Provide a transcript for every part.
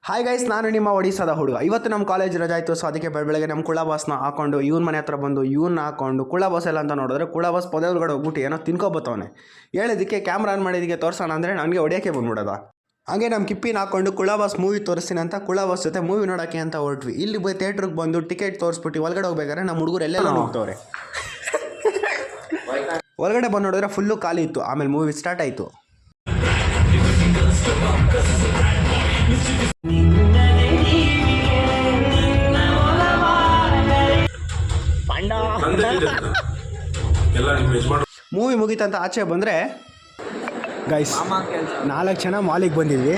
Hi guys, ನಾನು ನಿಮ್ಮ ಒಡಿಸ್ಸಾದ ಹುಡುಗ. ಇವತ್ತು ನಮ್ಮ ಕಾಲೇಜ್ ರಜಾ ಇತ್ತು. ಸೊ ಅದಕ್ಕೆ ಬೆಳಗ್ಗೆ ನಮ್ಮ ಕುಳ್ಳ ಬಾಸ್ನ ಹಾಕೊಂಡು ಇವನ್ ಮನೆ ಹತ್ರ ಬಂದು ಇವನ್ನ ಹಾಕೊಂಡು ಕುಳ್ಳ ಬಾಸ್ ಎಲ್ಲ ಅಂತ ನೋಡಿದ್ರೆ ಕುಳ್ಳ ಬಾಸ್ ಪೊದೆ ಒಳಗಡೆ ಹೋಗ್ಬಿಟ್ಟು ಏನೋ ತಿನ್ಕೊಬತ್ತವನೆ. ಹೇಳಿದ್ದಕ್ಕೆ ಕ್ಯಾಮ್ರಾ ಆನ್ ಮಾಡಿದ್ದಕ್ಕೆ ತೋರಿಸೋಣ ಅಂದರೆ ನನಗೆ ಹೊಡಿಯೋಕ್ಕೆ ಬಂದ್ಬಿಡೋದ. ಹಾಗೆ ನಮ್ಮ ಕಿಪ್ಪಿನ ಹಾಕೊಂಡು ಕುಳ್ಳ ಬಾಸ್ ಮೂವಿ ತೋರಿಸ್ತೀನಿ ಅಂತ ಕುಳ್ಳ ಬಾಸ್ ಜೊತೆ ಮೂವಿ ನೋಡೋಕ್ಕೆ ಅಂತ ಹೊರಟ್ವಿ. ಇಲ್ಲಿ ಬೈ ಥಿಯೇಟ್ರಿಗೆ ಬಂದು ಟಿಕೆಟ್ ತೋರಿಸ್ಬಿಟ್ಟು ಒಳಗಡೆ ಹೋಗ್ಬೇಕಾದ್ರೆ ನಮ್ಮ ಹುಡುಗರು ಎಲ್ಲೆಲ್ಲ ಹೋಗ್ತವ್ರೆ. ಒಳಗಡೆ ಬಂದು ನೋಡಿದ್ರೆ ಫುಲ್ಲು ಖಾಲಿ ಇತ್ತು. ಆಮೇಲೆ ಮೂವಿ ಸ್ಟಾರ್ಟ್ ಆಯಿತು. ಮೂವಿ ಮುಗೀತಂತ ಆಚೆ ಬಂದರೆ ಗೈಸ್ 4 ಜನ ಮಾಲಿಗೆ ಬಂದಿದ್ವಿ.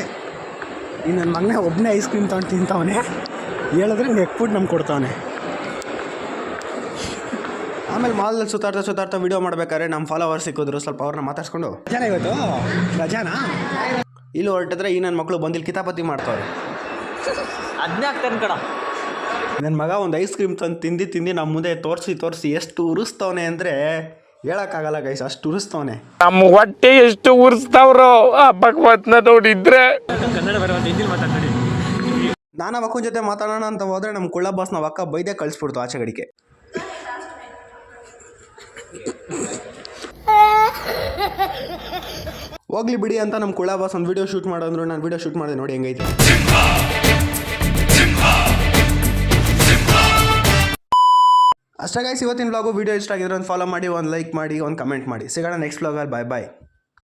ಈ ನನ್ನ ಮಗನೇ ಒಬ್ಬನೇ ಐಸ್ ಕ್ರೀಮ್ ತೊಗೊಂಡು ತಿಂತವನೆ. ಹೇಳಿದ್ರೆ ನೆಕ್ಬಿಟ್ಟು ನಮ್ಗೆ ಕೊಡ್ತಾವನೆ. ಆಮೇಲೆ ಮಾಲಲ್ಲಿ ಸುತ್ತಾಡ್ತಾ ವೀಡಿಯೋ ಮಾಡ್ಬೇಕಾದ್ರೆ ನಮ್ಮ ಫಾಲೋವರ್ಸ್ ಸಿಕ್ಕಿದ್ರು. ಸ್ವಲ್ಪ ಅವ್ರನ್ನ ಮಾತಾಡ್ಸ್ಕೊಂಡು ರಜಾನ ಇವತ್ತು ರಜಾನ ಇಲ್ಲಿ ಹೊರಟಿದ್ರೆ ಈ ನನ್ನ ಮಕ್ಕಳು ಬಂದಿಲ್ಲಿ ಕಿತಾಪತಿ ಮಾಡ್ತಾವ್ರೆ. ಅದನ್ನೇ ಆಗ್ತಾನೆ ಕಡ. ನನ್ನ ಮಗ ಒಂದು ಐಸ್ ಕ್ರೀಮ್ ತಂದು ತಿಂದು ನಮ್ಮ ಮುಂದೆ ತೋರಿಸಿ ಎಷ್ಟು ಉರಿಸ್ತವನೆ ಅಂದರೆ ಹೇಳೋಕ್ಕಾಗಲ್ಲ ಗೈಸ್, ಅಷ್ಟು ಉರಿಸ್ತವನೆ. ನಮ್ಮ ಹೊಟ್ಟೆ ಎಷ್ಟು ಉರಿಸ್ತಾವ್ರೋ ಆ ಭಗವತ್ನ ನೋಡಿದ್ರೆ. ಕನ್ನಡ ಬರುವಂತ ಹಿಂದಿ ಮಾತಾಡ್ತಾರೆ. ನಾನು ಅಕ್ಕನ ಜೊತೆ ಮಾತಾಡೋಣ ಅಂತ ಹೋದರೆ ನಮ್ಮ ಕುಳ್ಳ ಬಾಸ್ ನಾವು ಅಕ್ಕ ಬೈದೇ ಕಳಿಸ್ಬಿಡ್ತು ಆಚೆ ಗಡಿಗೆ. ಹೋಗ್ಲಿ ಬಿಡಿ ಅಂತ ನಮ್ಮ ಕುಳ್ಳ ಬಾಸ್ ಒಂದು ವೀಡಿಯೋ ಶೂಟ್ ಮಾಡೋಂದ್ರು. ನಾನು ವೀಡಿಯೋ ಶೂಟ್ ಮಾಡಿದೆ, ನೋಡಿ ಹೆಂಗೈತೆ. ಅಷ್ಟೇ ಗೈಸ್, ಇವತ್ತಿನ ವ್ಲಾಗು. ವೀಡಿಯೋ ಇಷ್ಟ ಆಗಿದ್ರೆ ಒಂದು ಫಾಲೋ ಮಾಡಿ, ಒಂದು ಲೈಕ್ ಮಾಡಿ, ಒಂದು ಕಮೆಂಟ್ ಮಾಡಿ. ಸಿಗೋಣ ನೆಕ್ಸ್ಟ್ ವ್ಲಾಗಲ್ಲಿ. ಬಾಯ್.